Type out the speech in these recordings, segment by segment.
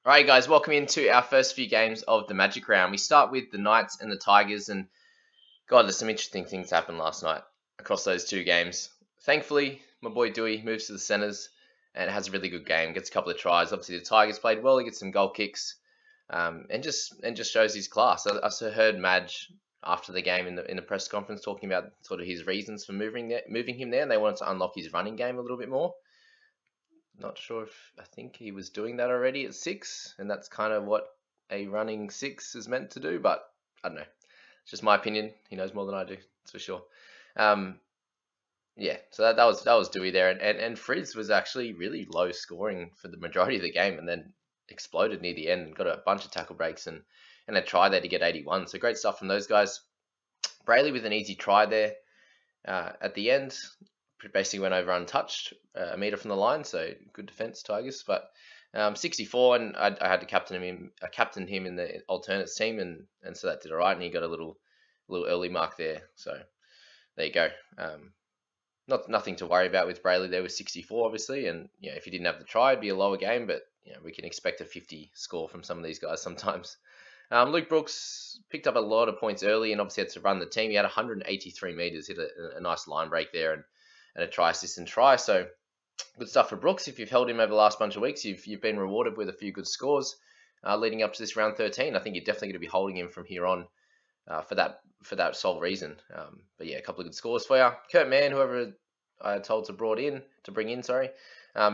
Alright guys, welcome into our first few games of the Magic Round. We start with the Knights and the Tigers, and God, there's some interesting things happened last night across those two games. Thankfully, my boy Dewey moves to the centres and has a really good game, gets a couple of tries. Obviously the Tigers played well, he gets some goal kicks, and just shows his class. I heard Madge after the game in the press conference talking about sort of his reasons for moving him there, and they wanted to unlock his running game a little bit more. Not sure if I think he was doing that already at 6, and that's kind of what a running 6 is meant to do, but I don't know. It's just my opinion. He knows more than I do, that's for sure. Yeah, so that was Dewey there, and Frizz was actually really low scoring for the majority of the game, and then exploded near the end and got a bunch of tackle breaks and a try there to get 81. So great stuff from those guys. Brayley with an easy try there at the end. Basically went over untouched, a metre from the line, so good defence, Tigers. But 64, and I had to captain him in the alternates team, and so that did all right, and he got a little early mark there. So there you go. Nothing to worry about with Brayley there with 64, obviously, and if he didn't have the try, it'd be a lower game, but we can expect a 50 score from some of these guys sometimes. Luke Brooks picked up a lot of points early, and obviously had to run the team. He had 183 metres, hit a nice line break there, and a try assist and try. So good stuff for Brooks. If you've held him over the last bunch of weeks, you've been rewarded with a few good scores leading up to this round 13. I think you're definitely going to be holding him from here on for that sole reason. But yeah, a couple of good scores for you. Kurt Mann, whoever I told to bring in,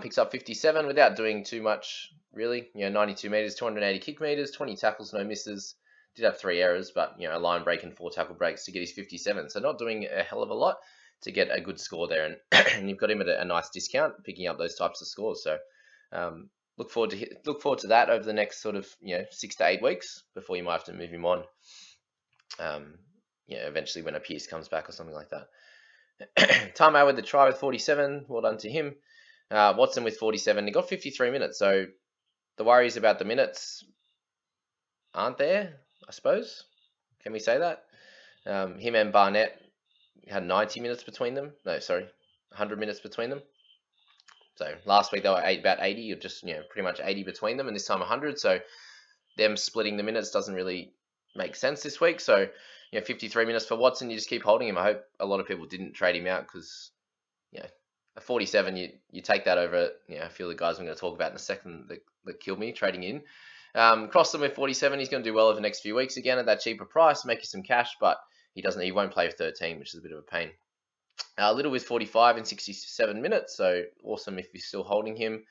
picks up 57 without doing too much really. 92 metres, 280 kick metres, 20 tackles, no misses. Did have 3 errors, but a line break and 4 tackle breaks to get his 57. So not doing a hell of a lot to get a good score there, and you've got him at a nice discount, picking up those types of scores. So look forward to that over the next sort of 6 to 8 weeks before you might have to move him on. Eventually when a Pierce comes back or something like that. Talau with the try with 47, well done to him. Watson with 47, he got 53 minutes. So the worries about the minutes aren't there, I suppose. Can we say that? Him and Barnett had 90 minutes between them. No, sorry, 100 minutes between them. So last week they were about 80, or just pretty much 80 between them, and this time 100. So them splitting the minutes doesn't really make sense this week. So 53 minutes for Watson. You just keep holding him. I hope a lot of people didn't trade him out because at 47 you take that over. A few of the guys I'm going to talk about in a second that killed me trading in. Cross them with 47. He's going to do well over the next few weeks again at that cheaper price, make you some cash, but he won't play with 13, which is a bit of a pain. Little with 45 and 67 minutes, so awesome if you're still holding him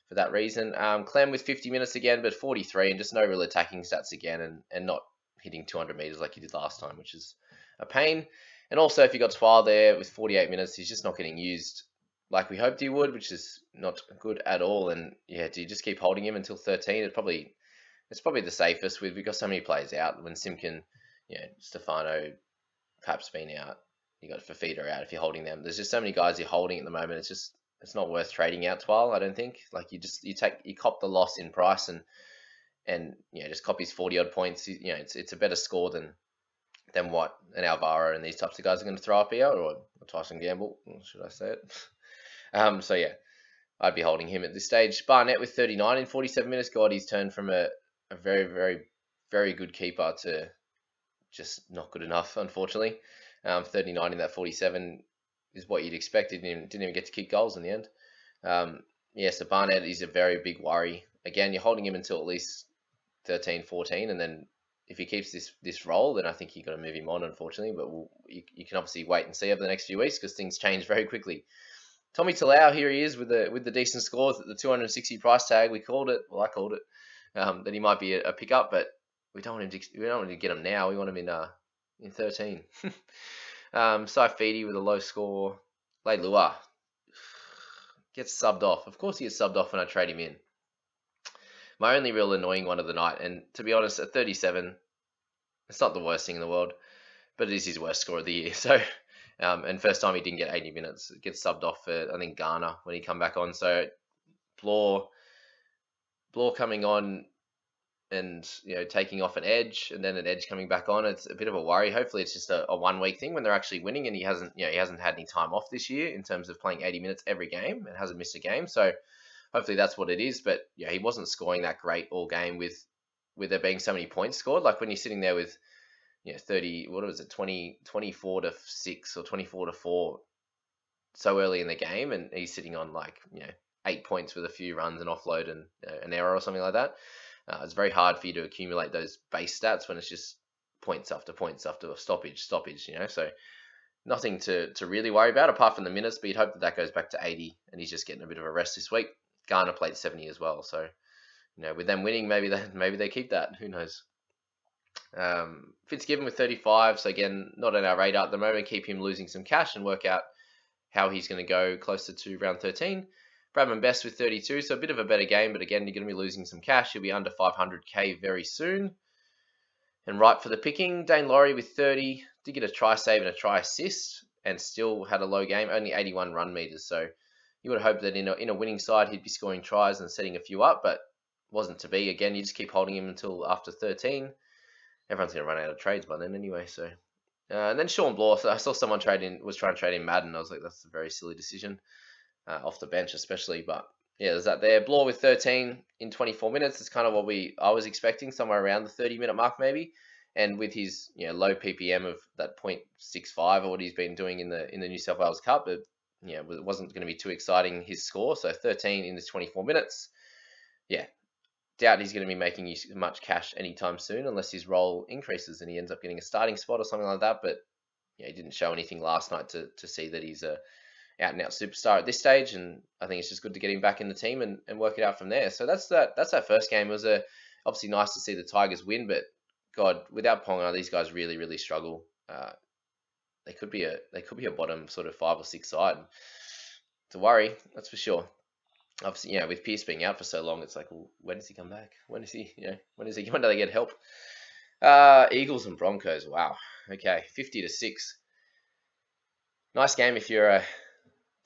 for that reason. Clem with 50 minutes again, but 43 and just no real attacking stats again, and not hitting 200 meters like he did last time, which is a pain. And also, if you got Twile there with 48 minutes, he's just not getting used like we hoped he would, which is not good at all. And yeah, do you just keep holding him until 13? It's probably the safest. We've got so many players out. When Simkin, Stefano, perhaps been out. You got Fafita out if you're holding them. There's just so many guys you're holding at the moment. It's not worth trading out Twile, I don't think. Like you cop the loss in price and just cop his 40 odd points. It's a better score than what an Alvaro and these types of guys are going to throw up here, or Tyson Gamble, should I say it? So yeah, I'd be holding him at this stage. Barnett with 39 in 47 minutes. God, he's turned from a very, very, very good keeper to just not good enough, unfortunately. 39 in that 47 is what you'd expect. Didn't even get to kick goals in the end. So Barnett is a very big worry. Again, you're holding him until at least 13, 14, and then if he keeps this role, then I think you've got to move him on, unfortunately. But you can obviously wait and see over the next few weeks because things change very quickly. Tommy Talau, here he is with the decent scores at the 260 price tag. We called it. Well, I called it that he might be a pickup, but we don't want to get him now. We want him in 13. Saifidi with a low score. Leilua gets subbed off. Of course he gets subbed off when I trade him in. My only real annoying one of the night, and to be honest, at 37, it's not the worst thing in the world, but it is his worst score of the year. So, and first time he didn't get 80 minutes. It gets subbed off for, I think, Ghana when he come back on. So, Blough coming on and taking off an edge, and then an edge coming back on. It's a bit of a worry. Hopefully, it's just a 1 week thing when they're actually winning, and he hasn't had any time off this year in terms of playing 80 minutes every game and hasn't missed a game. So hopefully that's what it is. But yeah, he wasn't scoring that great all game with there being so many points scored. Like when you're sitting there with 30, what was it, 24 to 6 or 24 to 4 so early in the game, and he's sitting on 8 points with a few runs and offload and an error or something like that. It's very hard for you to accumulate those base stats when it's just points after stoppage, so nothing to really worry about apart from the minutes, but you'd hope that goes back to 80 and he's just getting a bit of a rest this week. Garner played 70 as well, so with them winning, maybe they keep that. Who knows? Fitzgibbon with 35, so again, not on our radar at the moment. Keep him losing some cash and work out how he's going to go closer to round 13. Bradman Best with 32, so a bit of a better game, but again, you're going to be losing some cash. He'll be under 500k very soon. And right for the picking, Dane Laurie with 30, did get a try save and a try assist, and still had a low game, only 81 run meters. So you would hope that in a winning side, he'd be scoring tries and setting a few up, but wasn't to be. Again, you just keep holding him until after 13. Everyone's going to run out of trades by then anyway. So, and then Sean Blough, I saw someone was trying to trade in Madden. I was like, that's a very silly decision, off the bench especially. But yeah, there's that there. Blough with 13 in 24 minutes. It's kind of what I was expecting, somewhere around the 30-minute mark maybe. And with his low PPM of that 0.65 or what he's been doing in the New South Wales Cup, it wasn't going to be too exciting, his score. So 13 in this 24 minutes. Yeah, doubt he's going to be making much cash anytime soon unless his role increases and he ends up getting a starting spot or something like that. But he didn't show anything last night to see that he's a out-and-out superstar at this stage, and I think it's just good to get him back in the team and work it out from there. So that's our first game. It was obviously nice to see the Tigers win, but God, without Ponga, these guys really, really struggle. They could be a bottom sort of 5 or 6 side. To worry, that's for sure. Obviously, with Pearce being out for so long, it's like, well, when does he come back? When do they get help? Eagles and Broncos. Wow. Okay, 50-6. Nice game if you're a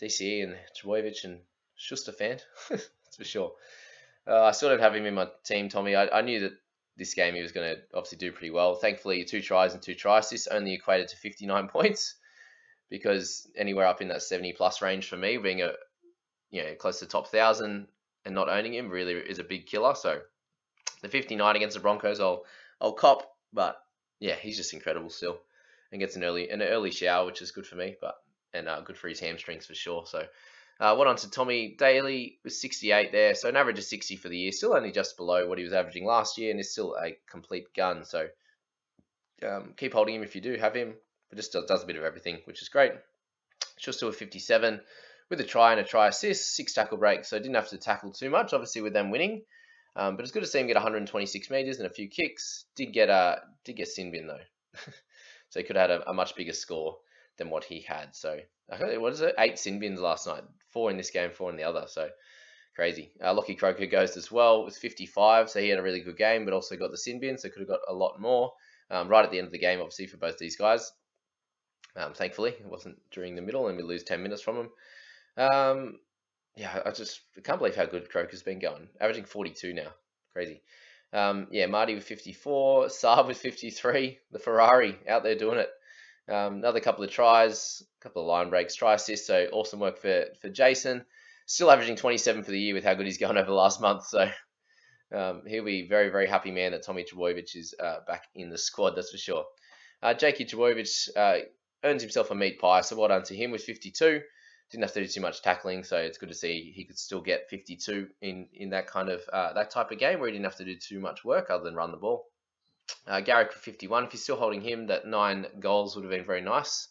DCE and Trbojevic and Schuster fan. That's for sure. I still don't have him in my team, Tommy. I knew that this game he was going to obviously do pretty well. Thankfully, 2 tries and 2 try assists only equated to 59 points, because anywhere up in that 70+ range for me, being close to top 1,000 and not owning him really is a big killer. So the 59 against the Broncos, I'll cop, but yeah, he's just incredible still, and gets an early shower, which is good for me, and good for his hamstrings for sure. So went on to Tommy Daley with 68 there, so an average of 60 for the year, still only just below what he was averaging last year, and is still a complete gun. So keep holding him if you do have him, but just does a bit of everything, which is great. Schuster with 57. With a try and a try assist, 6 tackle breaks, so didn't have to tackle too much, obviously, with them winning. But it's good to see him get 126 meters and a few kicks. Did get sin bin though, so he could have had a much bigger score than what he had. So what is it? 8 sin bins last night, 4 in this game, 4 in the other. So crazy. Lockie Croker goes as well with 55, so he had a really good game, but also got the sin bin, so could have got a lot more right at the end of the game, obviously, for both these guys. Thankfully, it wasn't during the middle, and we lose 10 minutes from him. I can't believe how good Croker's been going. Averaging 42 now. Crazy. Marty with 54. Saab with 53. The Ferrari out there doing it. Another couple of tries, a couple of line breaks, try assists. So awesome work for Jason. Still averaging 27 for the year with how good he's going over the last month. So he'll be very, very happy man that Tommy Trbojevic is back in the squad, that's for sure. Jakey Trbojevic earns himself a meat pie, so well done to him with 52. Didn't have to do too much tackling, so it's good to see he could still get 52 in that kind of that type of game where he didn't have to do too much work other than run the ball. Garrick for 51. If you're still holding him, that 9 goals would have been very nice.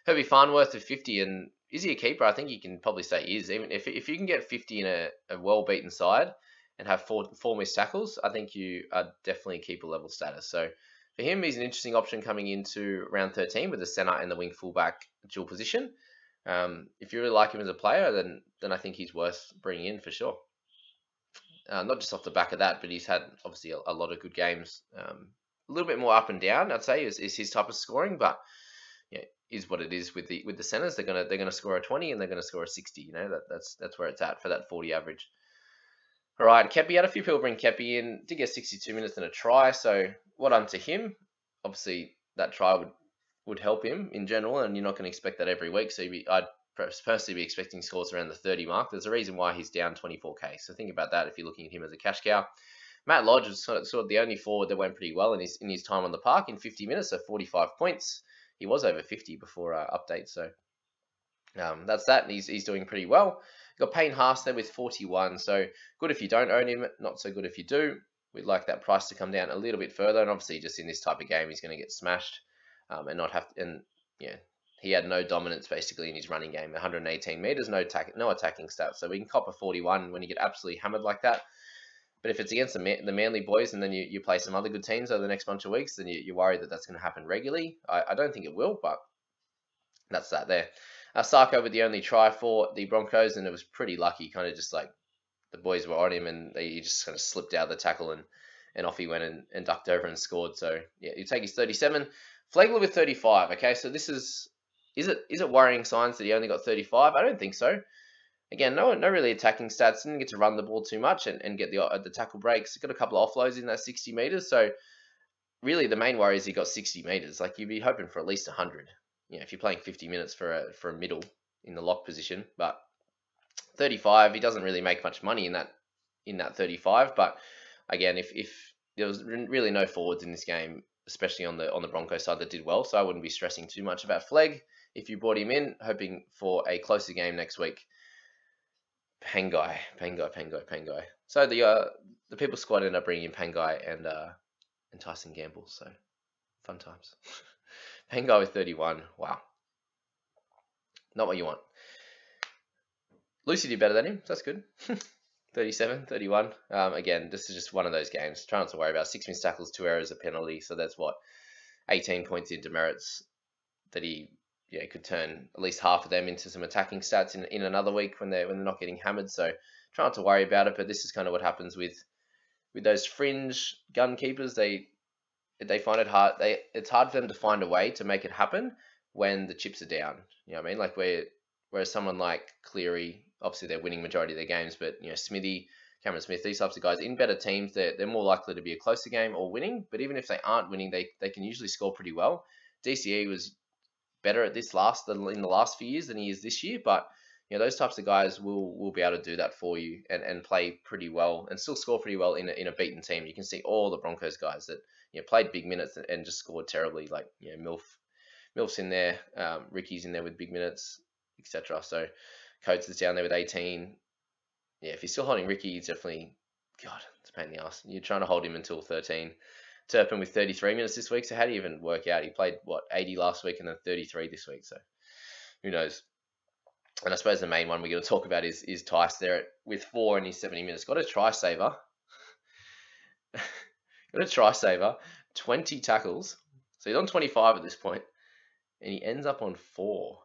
Herbie Farnworth with 50, and is he a keeper? I think you can probably say he is. Even if you can get 50 in a well-beaten side and have 4 missed tackles, I think you are definitely keeper level status. So for him, he's an interesting option coming into round 13 with the centre and the wing fullback dual position. If you really like him as a player, then I think he's worth bringing in for sure. Not just off the back of that, but he's had obviously a lot of good games. A little bit more up and down, I'd say, is his type of scoring, but is what it is with the centers. They're gonna score a 20 and they're gonna score a 60. That's where it's at for that 40 average. All right, Kepi, had a few people bring Kepi in. Did get 62 minutes and a try, so well done to him. Obviously, that try would help him in general, and you're not going to expect that every week. So I'd personally be expecting scores around the 30 mark. There's a reason why he's down 24k. So think about that if you're looking at him as a cash cow. Matt Lodge was sort of the only forward that went pretty well in his time on the park in 50 minutes, so 45 points. He was over 50 before update, so that's that. And he's doing pretty well. Got Payne Haas there with 41, so good if you don't own him, not so good if you do. We'd like that price to come down a little bit further, and obviously just in this type of game, he's going to get smashed and not have to, and yeah, he had no dominance basically in his running game. 118 meters, no attacking stats, so we can cop a 41 when you get absolutely hammered like that. But if it's against the Manly boys and then you play some other good teams over the next bunch of weeks, then you worry that that's going to happen regularly. I don't think it will, but that's that there. Sarko with the only try for the Broncos, and it was pretty lucky, kind of just like the boys were on him and he just kind of slipped out of the tackle and off he went and ducked over and scored. So yeah, you take his 37. Flegler with 35. Okay, so this is it worrying signs that he only got 35? I don't think so. Again, no really attacking stats. Didn't get to run the ball too much and get the tackle breaks. Got a couple of offloads in that 60 meters. So really, the main worry is he got 60 meters. Like you'd be hoping for at least 100. If you're playing 50 minutes for a middle in the lock position, but 35, he doesn't really make much money in that 35. But again, if there was really no forwards in this game, especially on the Broncos side, that did well, so I wouldn't be stressing too much about Flegg if you brought him in, hoping for a closer game next week. Pangai. So the people squad ended up bringing in Pangai and Tyson Gamble. So fun times. Pangai with 31. Wow. Not what you want. Lucy did better than him. So that's good. 37, 31. Again, this is just one of those games. Try not to worry about 6 missed tackles, 2 errors, a penalty. So that's what 18 points into merits that he could turn at least half of them into some attacking stats in another week when they're not getting hammered. So try not to worry about it. But this is kind of what happens with those fringe gun keepers. They find it hard. It's hard for them to find a way to make it happen when the chips are down. You know what I mean? Like whereas someone like Cleary, obviously they're winning majority of their games, but Smithy, Cameron Smith, these types of guys in better teams, they're more likely to be a closer game or winning. But even if they aren't winning, they can usually score pretty well. DCE was better at this in the last few years than he is this year, but those types of guys will be able to do that for you and play pretty well and still score pretty well in a beaten team. You can see all the Broncos guys that played big minutes and just scored terribly, like Milf's in there, Ricky's in there with big minutes, etc. So Coates is down there with 18. Yeah, if you're still holding Ricky, it's definitely, God, it's a pain in the ass. You're trying to hold him until 13. Turpin with 33 minutes this week. So how do you even work out? He played, 80 last week and then 33 this week. So who knows? And I suppose the main one we're going to talk about is Tice there with 4 in his 70 minutes. Got a try saver. 20 tackles. So he's on 25 at this point. And he ends up on 4.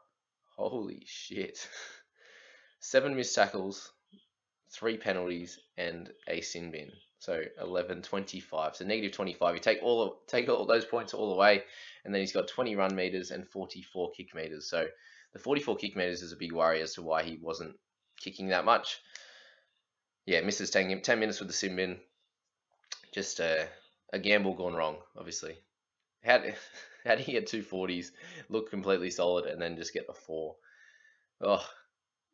Holy shit. 7 missed tackles, 3 penalties, and a sin bin. So 11, 25. So negative 25. You take all those points all the way, and then he's got 20 run meters and 44 kick meters. So the 44 kick meters is a big worry as to why he wasn't kicking that much. Yeah, misses taking him 10 minutes with the sin bin. Just a gamble gone wrong, obviously. How do you get 2 40s, look completely solid, and then just get a 4? Oh,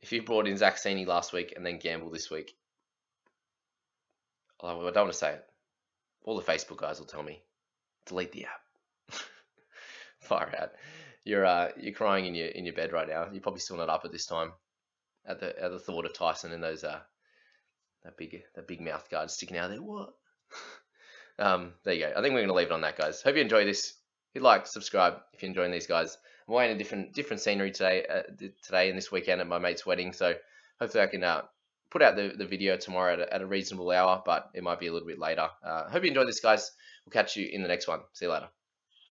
if you brought in Zach Sini last week and then gamble this week, I don't want to say it. All the Facebook guys will tell me, delete the app. Far out. You're crying in your bed right now. You're probably still not up at this time at the thought of Tyson and those that big mouth guard sticking out there. What? There you go. I think we're going to leave it on that, guys. Hope you enjoy this. Hit like, subscribe if you're enjoying these guys. I'm away in a different scenery today and this weekend at my mate's wedding, so hopefully I can put out the video tomorrow at a reasonable hour, but it might be a little bit later. Hope you enjoyed this, guys. We'll catch you in the next one. See you later.